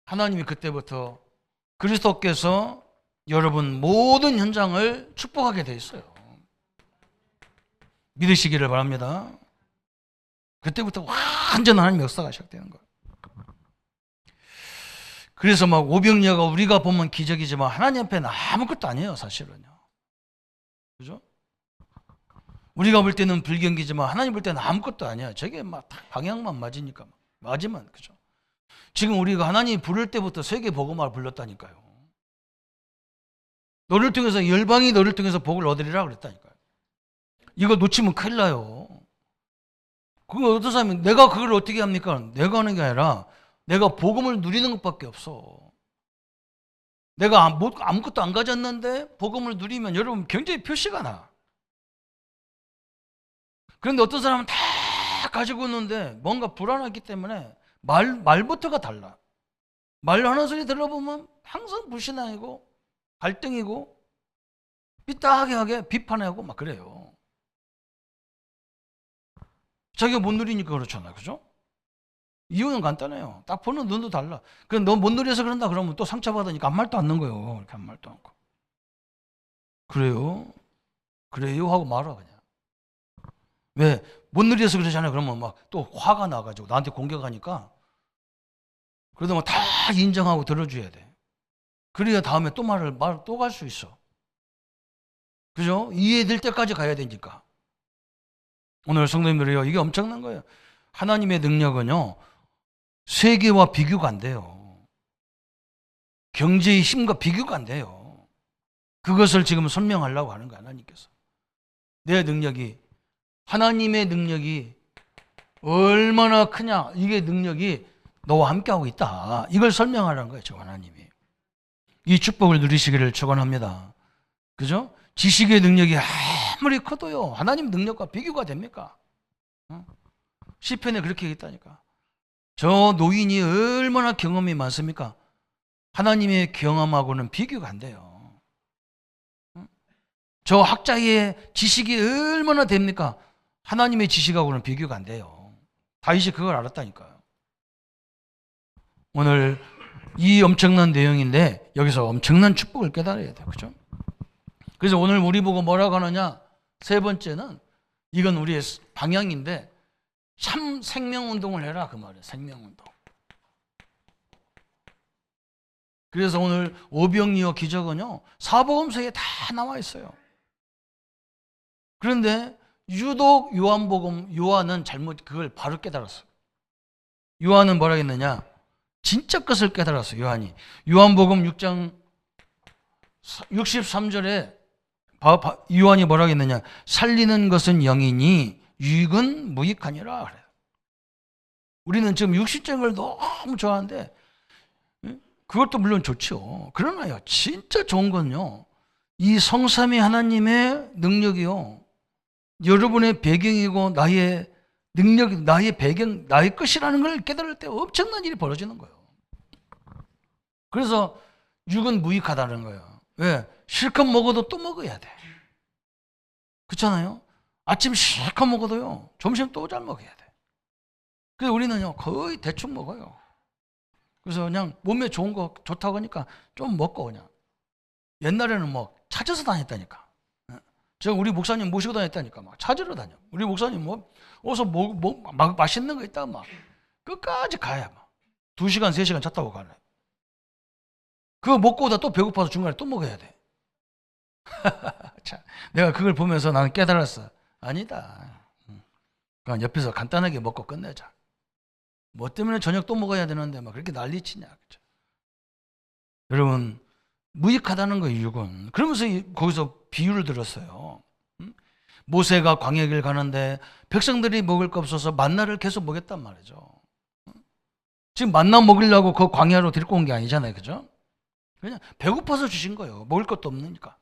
하나님이 그때부터 그리스도께서 여러분 모든 현장을 축복하게 돼 있어요. 믿으시기를 바랍니다. 그때부터 완전 하나님의 역사가 시작되는 거예요. 그래서 막 오병이어가 우리가 보면 기적이지만 하나님 앞에는 아무것도 아니에요, 사실은요. 그죠? 우리가 볼 때는 불경기지만 하나님 볼 때는 아무것도 아니야. 저게 막 방향만 맞으니까. 맞으면, 그죠? 지금 우리가 하나님이 부를 때부터 세계 복음화를 불렀다니까요. 너를 통해서, 열방이 너를 통해서 복을 얻으리라 그랬다니까요. 이거 놓치면 큰일 나요. 그거 어떤 사람이 내가 그걸 어떻게 합니까? 내가 하는 게 아니라 내가 복음을 누리는 것밖에 없어. 내가 아무것도 안 가졌는데 복음을 누리면 여러분 굉장히 표시가 나. 그런데 어떤 사람은 다 가지고 있는데 뭔가 불안하기 때문에 말부터가 달라. 말 하는 소리 들어보면 항상 불신앙이고 갈등이고 삐딱하게 비판하고 막 그래요. 자기가 못 누리니까 그렇잖아요, 그죠? 이유는 간단해요. 딱 보는 눈도 달라. 그럼 너 못 누려서 그런다 그러면 또 상처받으니까 아무 말도 않는 거예요. 이렇게 아무 말도 않고. 그래요? 그래요? 하고 말아 그냥. 왜? 못 누려서 그러잖아요. 그러면 막 또 화가 나가지고 나한테 공격하니까, 그러다 뭐 다 인정하고 들어줘야 돼. 그래야 다음에 또 말을 또 갈 수 있어. 그죠? 이해될 때까지 가야 되니까. 오늘 성도님들이요, 이게 엄청난 거예요. 하나님의 능력은요, 세계와 비교가 안 돼요. 경제의 힘과 비교가 안 돼요. 그것을 지금 설명하려고 하는 거예요, 하나님께서. 내 능력이, 하나님의 능력이 얼마나 크냐, 이게 능력이 너와 함께하고 있다. 이걸 설명하라는 거예요, 지금 하나님이. 이 축복을 누리시기를 축원합니다. 그죠? 지식의 능력이 아무리 커도요, 하나님 능력과 비교가 됩니까? 시편에 그렇게 있다니까. 저 노인이 얼마나 경험이 많습니까? 하나님의 경험하고는 비교가 안 돼요. 저 학자의 지식이 얼마나 됩니까? 하나님의 지식하고는 비교가 안 돼요. 다윗이 그걸 알았다니까요. 오늘 이 엄청난 내용인데 여기서 엄청난 축복을 깨달아야 돼요. 그죠? 그래서 오늘 우리 보고 뭐라고 하느냐? 세 번째는 이건 우리의 방향인데 참 생명운동을 해라 그 말이에요. 생명운동. 그래서 오늘 오병이어 기적은요, 사복음서에 다 나와 있어요. 그런데 유독 요한은 잘못 그걸 바로 깨달았어요. 요한은 뭐라 했느냐? 진짜 것을 깨달았어요. 요한복음 6장 63절에 요한이 뭐라 했느냐? 살리는 것은 영이니 유익은 무익하니라 그래요. 우리는 지금 육신적인 걸 너무 좋아하는데 그것도 물론 좋죠. 그러나요, 진짜 좋은 건요, 이 성삼위 하나님의 능력이요, 여러분의 배경이고 나의 능력, 나의 배경, 나의 것이라는 걸 깨달을 때 엄청난 일이 벌어지는 거예요. 그래서 육은 무익하다는 거예요. 왜? 실컷 먹어도 또 먹어야 돼. 그렇잖아요? 아침 실컷 먹어도요, 점심 또 잘 먹어야 돼. 그래서 우리는요, 거의 대충 먹어요. 그래서 그냥 몸에 좋은 거 좋다고 하니까 좀 먹고 그냥. 옛날에는 뭐 찾아서 다녔다니까. 제가 우리 목사님 모시고 다녔다니까. 막 찾으러 다녀. 우리 목사님 어서 막 맛있는 거 있다가 막 끝까지 가야 막 2시간, 3시간 차 타고 가네. 그거 먹고 오다 또 배고파서 중간에 또 먹어야 돼. 자, 내가 그걸 보면서 나는 깨달았어. 아니다. 그냥 옆에서 간단하게 먹고 끝내자. 뭐 때문에 저녁 또 먹어야 되는데 막 그렇게 난리치냐. 그렇죠? 여러분, 무익하다는 거예요, 육은. 그러면서 거기서 비유를 들었어요. 모세가 광야길 가는데 백성들이 먹을 거 없어서 만나를 계속 먹였단 말이죠. 지금 만나 먹으려고 그 광야로 데리고 온 게 아니잖아요. 그죠? 그냥 배고파서 주신 거예요. 먹을 것도 없으니까.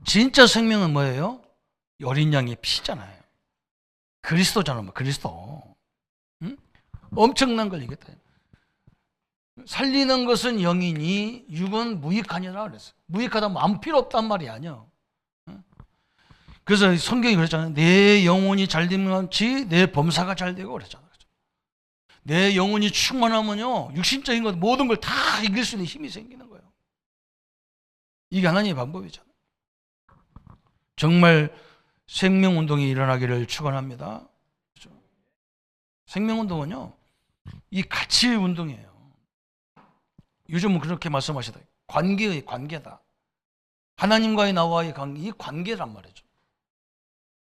진짜 생명은 뭐예요? 어린 양의 피잖아요. 그리스도잖아요. 그리스도. 엄청난 걸 얘기했다. 살리는 것은 영이니 육은 무익하니라 그랬어요. 무익하다면 아무 필요 없단 말이 아니야. 그래서 성경이 그랬잖아요. 내 영혼이 잘 되면 내 범사가 잘 되고 그랬잖아요. 내 영혼이 충만하면요, 육신적인 것 모든 걸 다 이길 수 있는 힘이 생기는 거예요. 이게 하나님의 방법이잖아요. 정말 생명운동이 일어나기를 축원합니다. 그렇죠? 생명운동은요, 이 가치의 운동이에요. 요즘은 그렇게 말씀하시다. 관계의 관계다. 하나님과의 나와의 관계, 이 관계란 말이죠.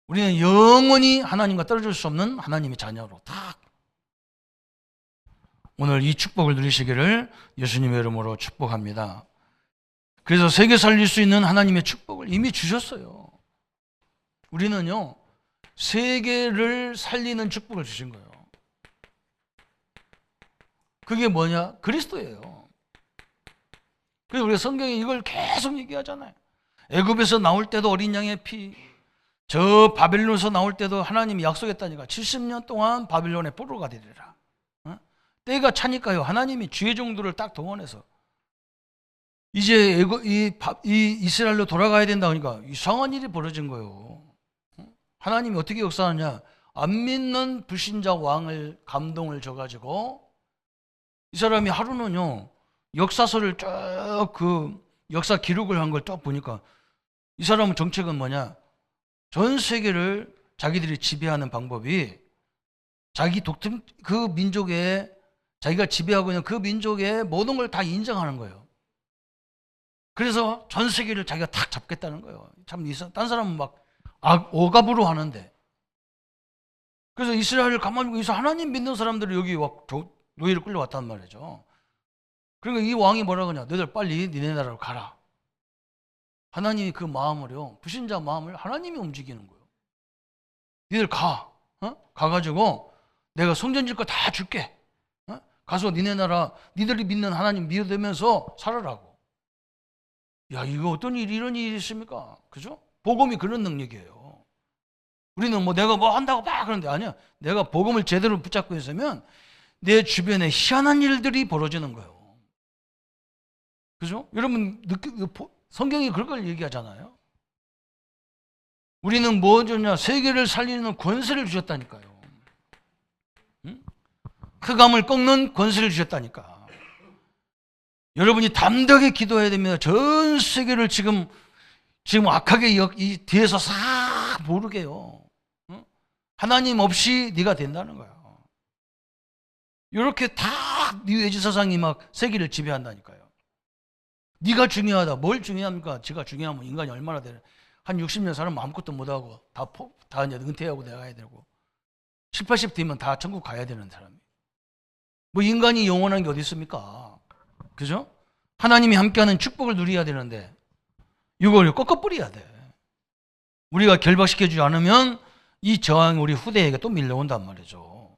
우리는 영원히 하나님과 떨어질 수 없는 하나님의 자녀로 다. 오늘 이 축복을 누리시기를 예수님의 이름으로 축복합니다. 그래서 세계 살릴 수 있는 하나님의 축복을 이미 주셨어요. 우리는요, 세계를 살리는 축복을 주신 거예요. 그게 뭐냐? 그리스도예요. 그래서 우리가 성경에 이걸 계속 얘기하잖아요. 애굽에서 나올 때도 어린 양의 피, 저 바벨론에서 나올 때도 하나님이 약속했다니까. 70년 동안 바벨론의 포로가 되리라. 때가 차니까요, 하나님이 주의 종들을 딱 동원해서 이제 이 이스라엘로 돌아가야 된다 하니까 이상한 일이 벌어진 거예요. 하나님이 어떻게 역사하냐? 안 믿는 불신자 왕을 감동을 줘가지고 이 사람이 하루는요, 역사서를 쭉 그 역사 기록을 한 걸 쭉 보니까 이 사람은 정책은 뭐냐? 전 세계를 자기들이 지배하는 방법이 자기 독특 그 민족의 자기가 지배하고 있는 그 민족의 모든 걸 다 인정하는 거예요. 그래서 전 세계를 자기가 탁 잡겠다는 거예요. 참 딴 사람은 막 억압으로 하는데. 그래서 이스라엘을 가만히 보고 하나님 믿는 사람들이 여기 노예를 끌려왔단 말이죠. 그러니까 이 왕이 뭐라고 하냐? 너희들 빨리 니네 나라로 가라. 하나님이 그 마음을요, 불신자 마음을 하나님이 움직이는 거예요. 니들 가. 가가지고 내가 성전 질 거 다 줄게. 가서 니네 나라, 니들이 믿는 하나님 믿으면서 살아라고. 야, 이거 어떤 일이 이런 일이 있습니까? 그죠? 복음이 그런 능력이에요. 우리는 뭐 내가 뭐 한다고 막 그러는데 아니야. 내가 복음을 제대로 붙잡고 있으면 내 주변에 희한한 일들이 벌어지는 거예요. 그죠? 여러분, 성경이 그런 걸 얘기하잖아요. 우리는 뭐 주냐? 세계를 살리는 권세를 주셨다니까요. 응? 흑암을 꺾는 권세를 주셨다니까. 여러분이 담대하게 기도해야 됩니다. 전 세계를 지금 악하게 이 뒤에서 싹 모르게요. 응? 하나님 없이 네가 된다는 거야. 이렇게 다 뉴에이지 사상이 막 세계를 지배한다니까요. 네가 중요하다. 뭘 중요합니까? 제가 중요하면 인간이 얼마나 되나. 한 60년 살면 아무것도 못하고 다 이제 은퇴하고 나가야 되고 7, 80 되면 다 천국 가야 되는 사람이. 뭐 인간이 영원한 게 어디 있습니까? 그죠? 하나님이 함께하는 축복을 누려야 되는데 이걸 꺾어버려야 돼. 우리가 결박시켜주지 않으면 이 저항이 우리 후대에게 또 밀려온단 말이죠.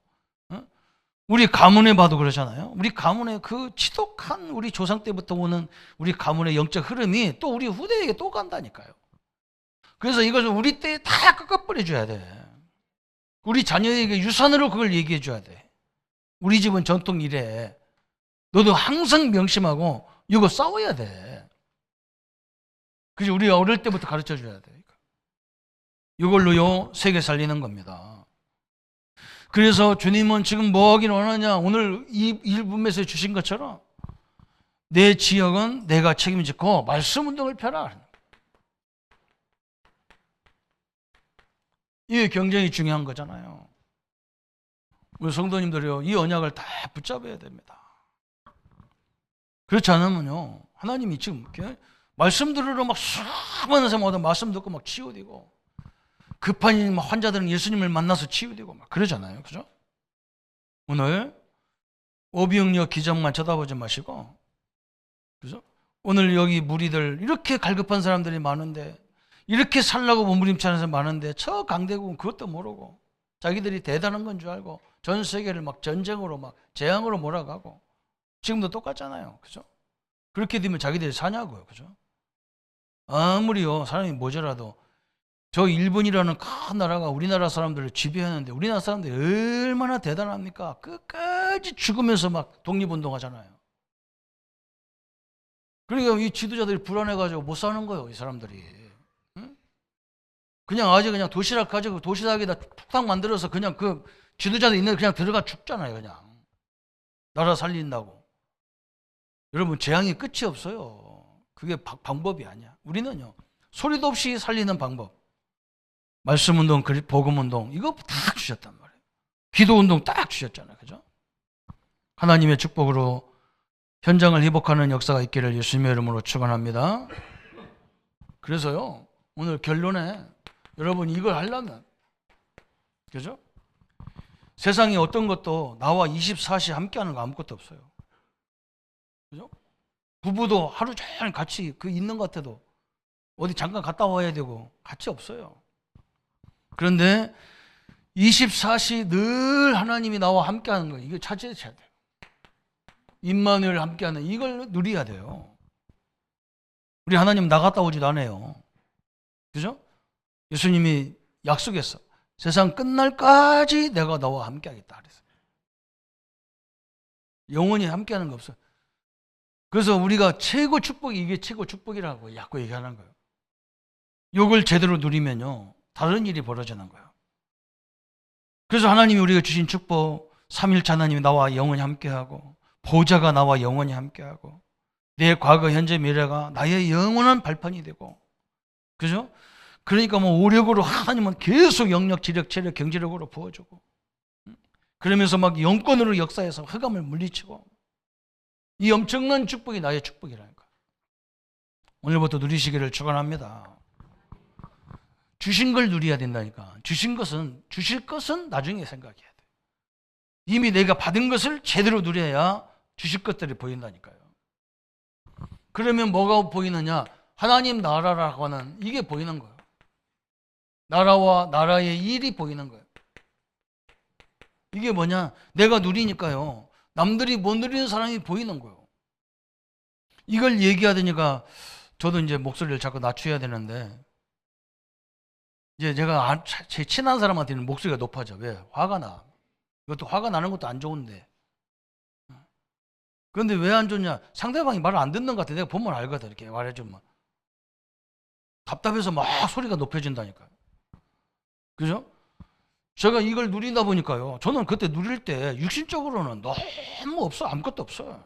우리 가문에 봐도 그러잖아요. 우리 가문의 그 지독한 우리 조상 때부터 오는 우리 가문의 영적 흐름이 또 우리 후대에게 또 간다니까요. 그래서 이것을 우리 때에 다 꺾어버려줘야 돼. 우리 자녀에게 유산으로 그걸 얘기해 줘야 돼. 우리 집은 전통 이래. 너도 항상 명심하고 이거 싸워야 돼. 그래서 우리가 어릴 때부터 가르쳐 줘야 돼. 이걸로요 세계 살리는 겁니다. 그래서 주님은 지금 뭐 하길 원하냐? 오늘 이 1분에서 주신 것처럼 내 지역은 내가 책임지고 말씀 운동을 펴라. 이게 굉장히 중요한 거잖아요. 우리 성도님들이요, 이 언약을 다 붙잡아야 됩니다. 그렇지 않으면요, 하나님이 지금 말씀 들으러 막 수많은 사람마다 말씀 듣고 막 치유되고, 급한 환자들은 예수님을 만나서 치유되고 막 그러잖아요. 그죠? 오늘 오비응력 기적만 쳐다보지 마시고, 그죠? 오늘 여기 무리들 이렇게 갈급한 사람들이 많은데, 이렇게 살라고 몸부림치는 사람 많은데 저 강대국은 그것도 모르고 자기들이 대단한 건 줄 알고 전 세계를 막 전쟁으로 막 재앙으로 몰아가고 지금도 똑같잖아요. 그죠? 그렇게 되면 자기들이 사냐고요. 그죠? 아무리요 사람이 모자라도 저 일본이라는 큰 나라가 우리나라 사람들을 지배하는데 우리나라 사람들이 얼마나 대단합니까? 끝까지 죽으면서 막 독립운동하잖아요. 그러니까 이 지도자들이 불안해가지고 못 사는 거예요. 이 사람들이. 그냥 아직 그냥 도시락 가지고 도시락에다 툭탁 만들어서 그냥 그 지도자들 있는 그냥 들어가 죽잖아요. 그냥 나라 살린다고. 여러분 재앙이 끝이 없어요. 그게 방법이 아니야. 우리는요 소리도 없이 살리는 방법, 말씀운동, 복음운동 이거 딱 주셨단 말이에요. 기도운동 딱 주셨잖아요. 그죠? 하나님의 축복으로 현장을 회복하는 역사가 있기를 예수님의 이름으로 축원합니다. 그래서요 오늘 결론에 여러분 이걸 하려면, 그죠? 세상에 어떤 것도 나와 24시 함께하는 거 아무것도 없어요. 그죠? 부부도 하루 종일 같이 있는 것 같아도 어디 잠깐 갔다 와야 되고 같이 없어요. 그런데 24시 늘 하나님이 나와 함께하는 거 이거 찾아야 돼요. 임마누엘 함께하는 이걸 누려야 돼요. 우리 하나님 나갔다 오지도 않아요. 그죠? 예수님이 약속했어. 세상 끝날까지 내가 너와 함께하겠다 그랬어요. 영원히 함께하는 거 없어요. 그래서 우리가 최고 축복이 이게 최고 축복이라고 자꾸 얘기하는 거예요. 이걸 제대로 누리면요 다른 일이 벌어지는 거예요. 그래서 하나님이 우리가 주신 축복, 삼일체 하나님이 나와 영원히 함께하고 보좌가 나와 영원히 함께하고 내 과거, 현재, 미래가 나의 영원한 발판이 되고, 그죠? 그러니까 뭐 오력으로 하나님은 계속 영력, 지력, 체력, 경제력으로 부어주고, 그러면서 막 영권으로 역사해서 흑암을 물리치고, 이 엄청난 축복이 나의 축복이라니까. 오늘부터 누리시기를 축원합니다. 주신 걸 누려야 된다니까. 주실 것은 나중에 생각해야 돼. 이미 내가 받은 것을 제대로 누려야 주실 것들이 보인다니까요. 그러면 뭐가 보이느냐? 하나님 나라라고 하는 이게 보이는 거예요. 나라와 나라의 일이 보이는 거예요. 이게 뭐냐? 내가 누리니까요. 남들이 못 누리는 사람이 보이는 거예요. 이걸 얘기하더니까 저도 이제 목소리를 자꾸 낮춰야 되는데, 이제 제가 제 친한 사람한테는 목소리가 높아져. 왜? 화가 나. 이것도 화가 나는 것도 안 좋은데. 그런데 왜 안 좋냐? 상대방이 말을 안 듣는 것 같아. 내가 보면 알거든. 이렇게 말해주면. 답답해서 막 소리가 높아진다니까요. 그죠? 제가 이걸 누리다 보니까요. 저는 그때 누릴 때 육신적으로는 너무 없어. 아무것도 없어요.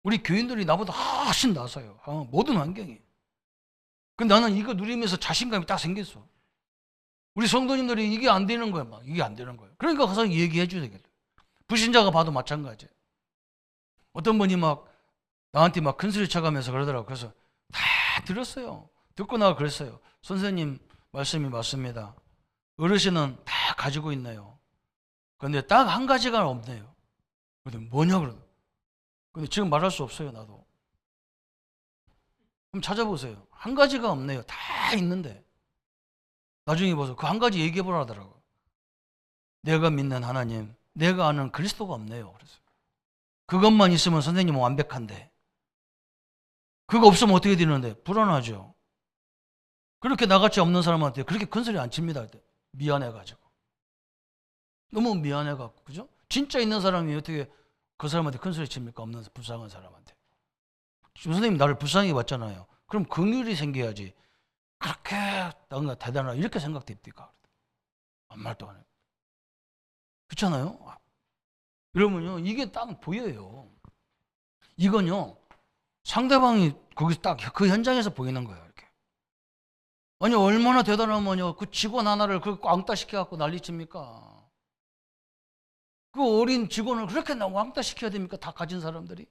우리 교인들이 나보다 훨씬 나서요. 모든 환경이. 근데 나는 이거 누리면서 자신감이 딱 생겼어. 우리 성도님들이 이게 안 되는 거야. 막 이게 안 되는 거야. 그러니까 가서 얘기해 줘야 되겠다. 불신자가 봐도 마찬가지예요. 어떤 분이 막 나한테 막 큰 소리 쳐가면서 그러더라고. 그래서 다 들었어요. 듣고 나가 그랬어요. 선생님 말씀이 맞습니다. 어르신은 다 가지고 있네요. 그런데 딱 한 가지가 없네요. 그런데 뭐냐 그러더라고. 근데 지금 말할 수 없어요. 나도. 그럼 찾아보세요. 한 가지가 없네요. 다 있는데. 나중에 봐서 그 한 가지 얘기해 보라 하더라고. 내가 믿는 하나님, 내가 아는 그리스도가 없네요. 그래서 그것만 있으면 선생님은 완벽한데 그거 없으면 어떻게 되는데? 불안하죠. 그렇게 나같이 없는 사람한테 그렇게 큰 소리 안 칩니다. 미안해가지고. 너무 미안해갖고. 그죠? 진짜 있는 사람이 어떻게 그 사람한테 큰 소리 칩니까? 없는 불쌍한 사람한테. 지금 선생님 나를 불쌍히 봤잖아요. 그럼 긍휼이 생겨야지. 그렇게 뭔가 대단하다 이렇게 생각됩니까? 아무 말도 안 해요. 그렇잖아요? 그러면요 이게 딱 보여요. 이건요 상대방이 거기서 딱 그 현장에서 보이는 거예요. 이렇게. 아니 얼마나 대단하면요 그 직원 하나를 그 왕따 시켜갖고 난리칩니까? 그 어린 직원을 그렇게 왕따 시켜야 됩니까? 다 가진 사람들이.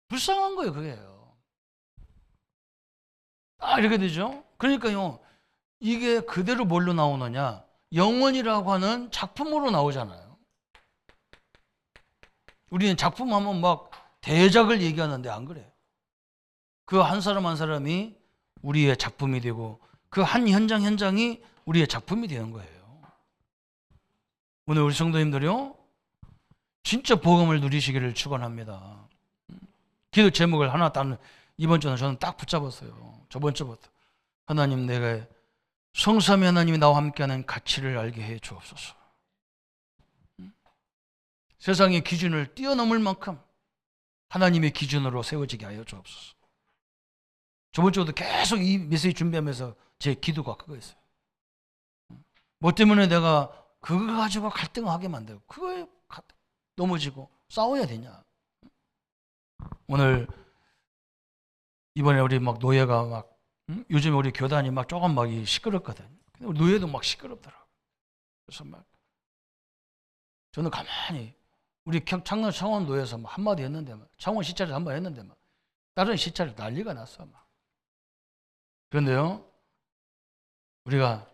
불쌍한 거예요 그게요. 이렇게 되죠. 그러니까요 이게 그대로 뭘로 나오느냐, 영원이라고 하는 작품으로 나오잖아요. 우리는 작품 하면 막 대작을 얘기하는데 안 그래. 그 한 사람 한 사람이 우리의 작품이 되고 그 한 현장이 우리의 작품이 되는 거예요. 오늘 우리 성도님들이요 진짜 복음을 누리시기를 축원합니다. 기도 제목을 하나 딱 이번 주는 저는 딱 붙잡았어요. 저번 주부터 하나님, 내가 성삼위 하나님이 나와 함께하는 가치를 알게 해 주옵소서. 세상의 기준을 뛰어넘을 만큼 하나님의 기준으로 세워지게 하여 주옵소서. 저번 주부터 계속 이 메시지 준비하면서 제 기도가 그거였어요. 뭐 때문에 내가 그거 가지고 갈등하게 만들고 그거에 넘어지고 싸워야 되냐. 오늘 이번에 우리 막 노예가 막 요즘에 우리 교단이 막 조금 막 시끄럽거든. 근데 우리 노예도 막 시끄럽더라고. 그래서 막 저는 가만히 우리 창원 노예에서 막 한마디 했는데 막 창원 시찰을 한번 했는데 막 다른 시찰이 난리가 났어 막. 그런데요 우리가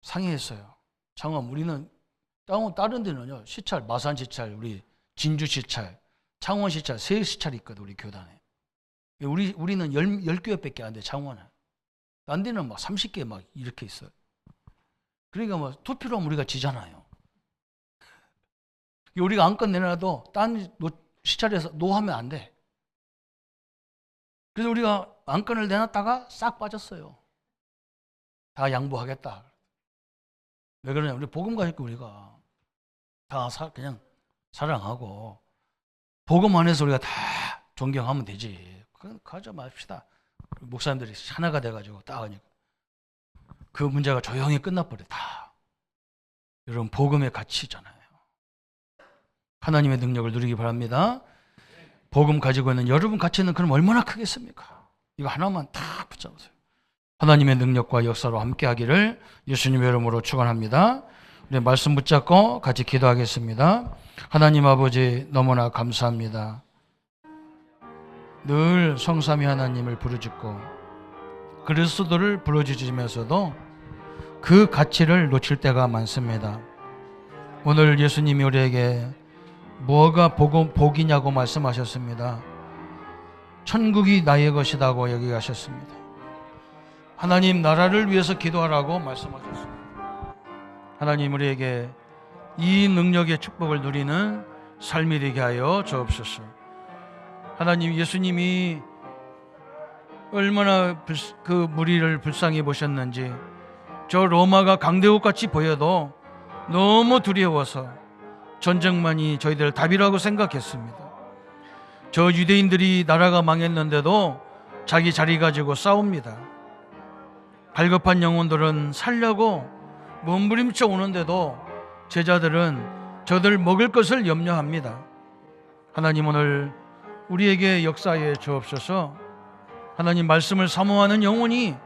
상의했어요. 창원 우리는 다른 데는요 시찰 마산 시찰, 우리 진주 시찰, 창원 시찰 세 시찰이 있거든 우리 교단에. 우리는 10교회밖에 안 돼, 창원은. 딴 데는 막 30개 막 이렇게 있어요. 그러니까 뭐 투표로 하면 우리가 지잖아요. 우리가 안건 내놔도 딴 시찰에서 노하면 안 돼. 그래서 우리가 안건을 내놨다가 싹 빠졌어요. 다 양보하겠다. 왜 그러냐? 우리 복음 가니까 우리가 다 그냥 사랑하고 복음 안에서 우리가 다 존경하면 되지. 가져 맙시다. 목사님들이 하나가 돼가지고 딱 하니까 그 문제가 조용히 끝나버려. 다 여러분 복음의 가치잖아요. 하나님의 능력을 누리기 바랍니다. 복음 가지고 있는 여러분 가치는 그럼 얼마나 크겠습니까? 이거 하나만 딱 붙잡으세요. 하나님의 능력과 역사로 함께하기를 예수님의 이름으로 축원합니다. 우리 말씀 붙잡고 같이 기도하겠습니다. 하나님 아버지 너무나 감사합니다. 늘 성삼위 하나님을 부르짖고 그리스도를 부르짖으면서도 그 가치를 놓칠 때가 많습니다. 오늘 예수님이 우리에게 뭐가 복이냐고 말씀하셨습니다. 천국이 나의 것이라고 얘기하셨습니다. 하나님 나라를 위해서 기도하라고 말씀하셨습니다. 하나님 우리에게 이 능력의 축복을 누리는 삶이 되게 하여 주옵소서. 하나님, 예수님이 얼마나 그 무리를 불쌍히 보셨는지, 저 로마가 강대국같이 보여도 너무 두려워서 전쟁만이 저희들 답이라고 생각했습니다. 저 유대인들이 나라가 망했는데도 자기 자리 가지고 싸웁니다. 갈급한 영혼들은 살려고 몸부림쳐 오는데도 제자들은 저들 먹을 것을 염려합니다. 하나님, 오늘 우리에게 역사해 주옵소서. 하나님, 말씀을 사모하는 영혼이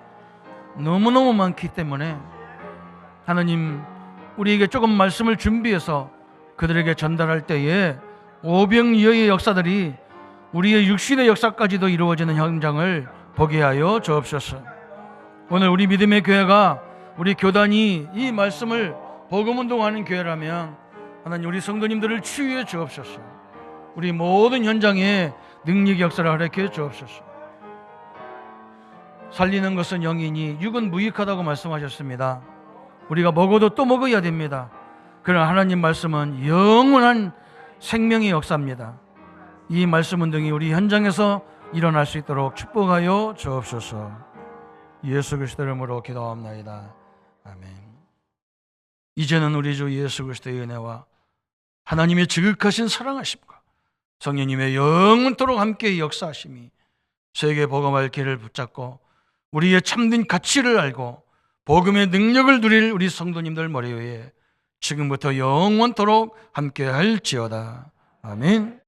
너무너무 많기 때문에 하나님, 우리에게 조금 말씀을 준비해서 그들에게 전달할 때에 오병이어의 역사들이 우리의 육신의 역사까지도 이루어지는 현장을 보게 하여 주옵소서. 오늘 우리 믿음의 교회가, 우리 교단이 이 말씀을 복음운동하는 교회라면 하나님, 우리 성도님들을 치유해 주옵소서. 우리 모든 현장에 능력 역사를 허락해 주옵소서. 살리는 것은 영이니 육은 무익하다고 말씀하셨습니다. 우리가 먹어도 또 먹어야 됩니다. 그러나 하나님 말씀은 영원한 생명의 역사입니다. 이 말씀 운동이 우리 현장에서 일어날 수 있도록 축복하여 주옵소서. 예수 그리스도의 이름으로 기도합나이다. 아멘. 이제는 우리 주 예수 그리스도의 은혜와 하나님의 지극하신 사랑하심과 성령님의 영원토록 함께 역사하심이 세계 복음할 길을 붙잡고 우리의 참된 가치를 알고 복음의 능력을 누릴 우리 성도님들 머리 위에 지금부터 영원토록 함께 할지어다. 아멘.